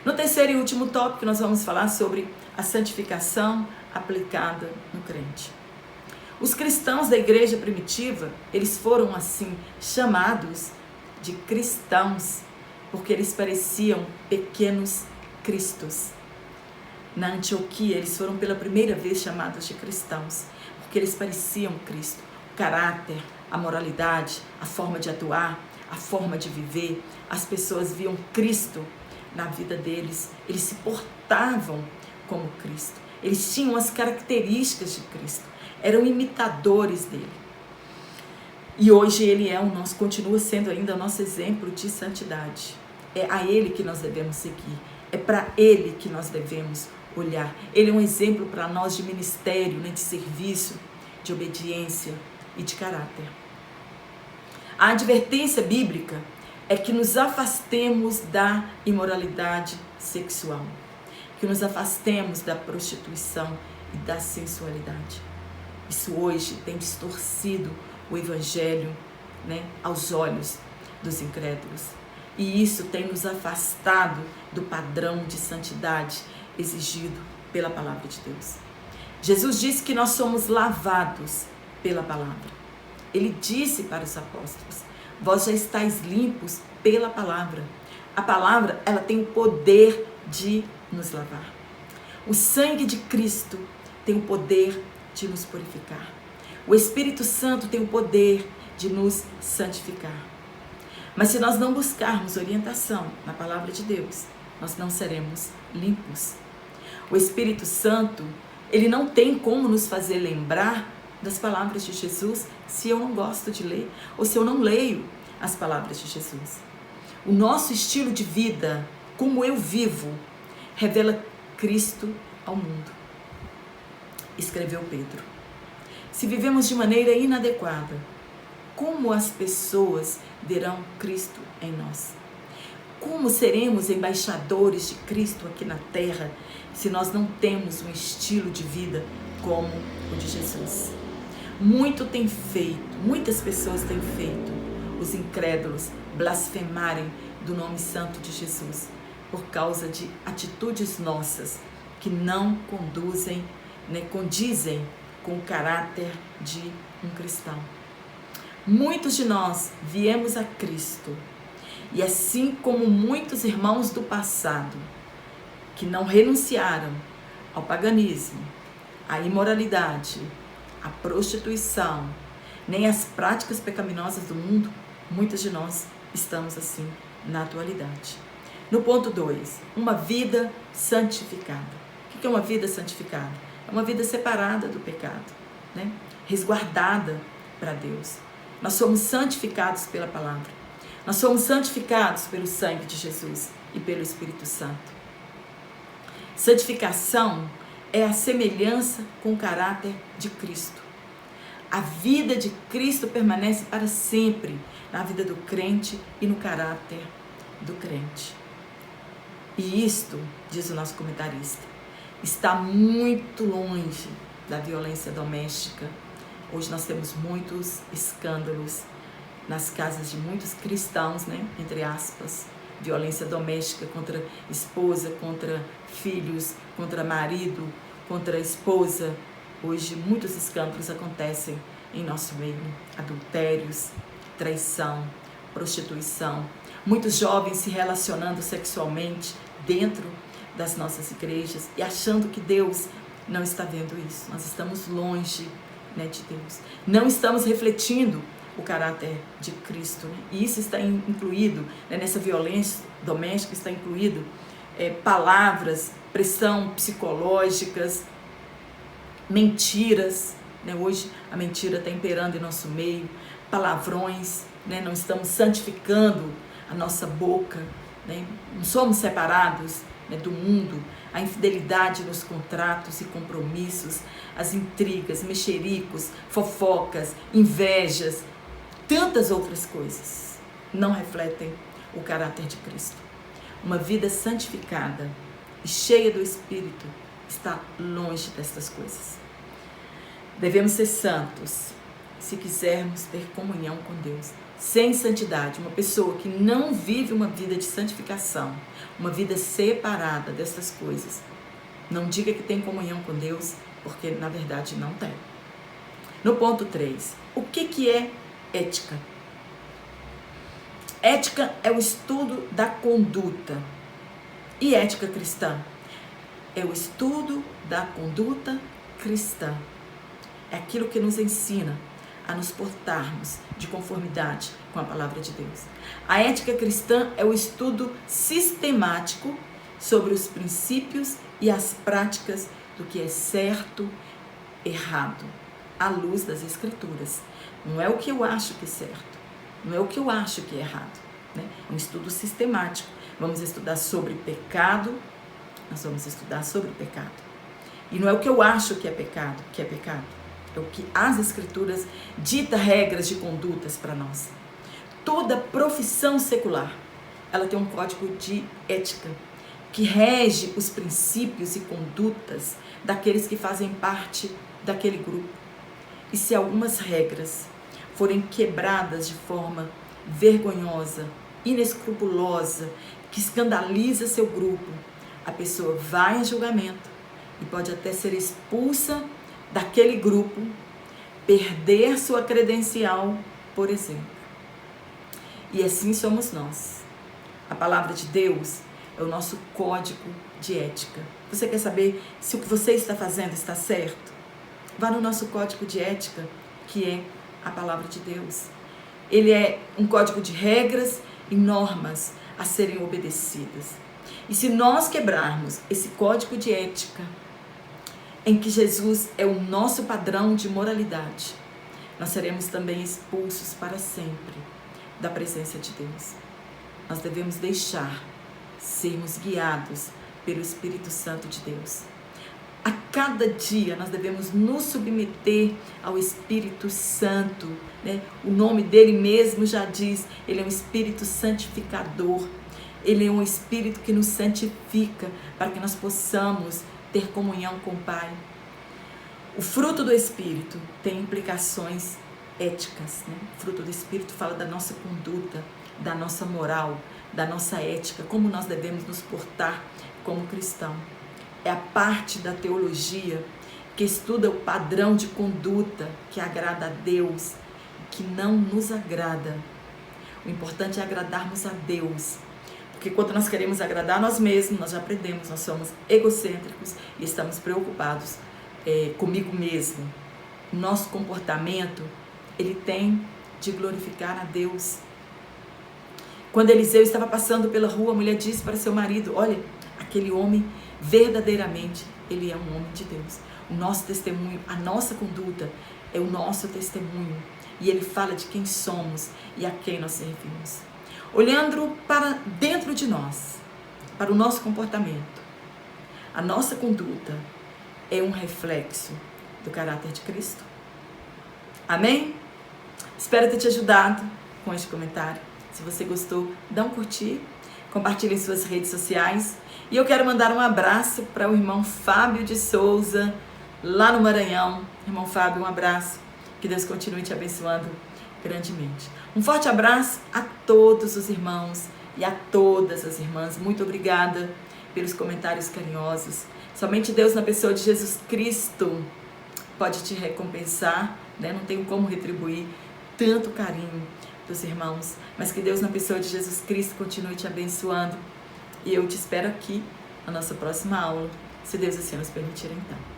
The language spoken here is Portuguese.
No terceiro e último tópico, nós vamos falar sobre a santificação aplicada no crente. Os cristãos da igreja primitiva, eles foram assim chamados de cristãos, porque eles pareciam pequenos cristos. Na Antioquia, eles foram pela primeira vez chamados de cristãos, porque eles pareciam Cristo. O caráter, a moralidade, a forma de atuar, a forma de viver, as pessoas viam Cristo na vida deles, eles se portavam como Cristo, eles tinham as características de Cristo, eram imitadores dele. E hoje ele continua sendo ainda o nosso exemplo de santidade. É a ele que nós devemos seguir, é para ele que nós devemos olhar. Ele é um exemplo para nós de ministério, de serviço, de obediência e de caráter. A advertência bíblica é que nos afastemos da imoralidade sexual, que nos afastemos da prostituição e da sensualidade. Isso hoje tem distorcido o evangelho, aos olhos dos incrédulos. E isso tem nos afastado do padrão de santidade exigido pela palavra de Deus. Jesus disse que nós somos lavados pela palavra. Ele disse para os apóstolos: vós já estáis limpos pela palavra. A palavra, ela tem o poder de nos lavar. O sangue de Cristo tem o poder de nos purificar. O Espírito Santo tem o poder de nos santificar. Mas se nós não buscarmos orientação na palavra de Deus, nós não seremos limpos. O Espírito Santo, ele não tem como nos fazer lembrar das palavras de Jesus se eu não gosto de ler ou se eu não leio as palavras de Jesus. O nosso estilo de vida, como eu vivo, revela Cristo ao mundo. Escreveu Pedro. Se vivemos de maneira inadequada, como as pessoas verão Cristo em nós? Como seremos embaixadores de Cristo aqui na terra se nós não temos um estilo de vida como o de Jesus? Muitas pessoas têm feito os incrédulos blasfemarem do nome santo de Jesus por causa de atitudes nossas que não condizem com o caráter de um cristão. Muitos de nós viemos a Cristo e assim como muitos irmãos do passado que não renunciaram ao paganismo, à imoralidade, à prostituição, nem às práticas pecaminosas do mundo, muitos de nós estamos assim na atualidade. No ponto 2, uma vida santificada. O que é uma vida santificada? É uma vida separada do pecado, resguardada para Deus. Nós somos santificados pela palavra. Nós somos santificados pelo sangue de Jesus e pelo Espírito Santo. Santificação é a semelhança com o caráter de Cristo. A vida de Cristo permanece para sempre na vida do crente e no caráter do crente. E isto, diz o nosso comentarista, está muito longe da violência doméstica. Hoje nós temos muitos escândalos nas casas de muitos cristãos, entre aspas, violência doméstica contra esposa, contra filhos, contra marido, contra esposa. Hoje muitos escândalos acontecem em nosso meio, adultérios, traição, prostituição, muitos jovens se relacionando sexualmente dentro das nossas igrejas e achando que Deus não está vendo isso. Nós estamos longe, de Deus. Não estamos refletindo o caráter de Cristo. E isso está incluído, nessa violência doméstica, está incluído palavras, pressão psicológicas, mentiras. Hoje a mentira está imperando em nosso meio, palavrões, não estamos santificando a nossa boca, não somos separados do mundo, a infidelidade nos contratos e compromissos, as intrigas, mexericos, fofocas, invejas, tantas outras coisas não refletem o caráter de Cristo. Uma vida santificada e cheia do Espírito está longe destas coisas. Devemos ser santos se quisermos ter comunhão com Deus. sem santidade, uma pessoa que não vive uma vida de santificação, uma vida separada dessas coisas, não diga que tem comunhão com Deus, porque na verdade não tem. No ponto 3, o que é ética? Ética é o estudo da conduta. E ética cristã? É o estudo da conduta cristã. É aquilo que nos ensina a nos portarmos de conformidade com a palavra de Deus. A ética cristã é o estudo sistemático sobre os princípios e as práticas do que é certo, errado, à luz das Escrituras. Não é o que eu acho que é certo, não é o que eu acho que é errado, né? É um estudo sistemático. Vamos estudar sobre pecado, nós vamos estudar sobre pecado. E não é o que eu acho que é pecado, é o que as Escrituras dita regras de condutas para nós. Toda profissão secular, ela tem um código de ética que rege os princípios e condutas daqueles que fazem parte daquele grupo. E se algumas regras forem quebradas de forma vergonhosa, inescrupulosa, que escandaliza seu grupo, a pessoa vai em julgamento e pode até ser expulsa daquele grupo, perder sua credencial, por exemplo. E assim somos nós. A palavra de Deus é o nosso código de ética. Você quer saber se o que você está fazendo está certo? Vá no nosso código de ética, que é a palavra de Deus. Ele é um código de regras e normas a serem obedecidas. E se nós quebrarmos esse código de ética, em que Jesus é o nosso padrão de moralidade, nós seremos também expulsos para sempre da presença de Deus. Nós devemos deixar sermos guiados pelo Espírito Santo de Deus. A cada dia nós devemos nos submeter ao Espírito Santo, né? O nome dele mesmo já diz, ele é um Espírito santificador. Ele é um Espírito que nos santifica para que nós possamos ter comunhão com o Pai. O fruto do Espírito tem implicações éticas, né? O fruto do Espírito fala da nossa conduta, da nossa moral, da nossa ética, como nós devemos nos portar como cristão. É a parte da teologia que estuda o padrão de conduta que agrada a Deus, que não nos agrada. O importante é agradarmos a Deus, porque quando nós queremos agradar nós mesmos, nós já aprendemos, nós somos egocêntricos e estamos preocupados comigo mesmo. Nosso comportamento, ele tem de glorificar a Deus. Quando Eliseu estava passando pela rua, a mulher disse para seu marido, olha, aquele homem verdadeiramente, ele é um homem de Deus. O nosso testemunho, a nossa conduta é o nosso testemunho. E ele fala de quem somos e a quem nós servimos. Olhando para dentro de nós, para o nosso comportamento, a nossa conduta é um reflexo do caráter de Cristo. Amém? Espero ter te ajudado com este comentário. Se você gostou, dá um curtir, compartilhe em suas redes sociais. E eu quero mandar um abraço para o irmão Fábio de Souza, lá no Maranhão. Irmão Fábio, um abraço. Que Deus continue te abençoando grandemente. Um forte abraço a todos os irmãos e a todas as irmãs. Muito obrigada pelos comentários carinhosos. Somente Deus, na pessoa de Jesus Cristo, pode te recompensar, né? Não tenho como retribuir tanto carinho dos irmãos, mas que Deus, na pessoa de Jesus Cristo, continue te abençoando. E eu te espero aqui na nossa próxima aula, se Deus assim nos permitir então.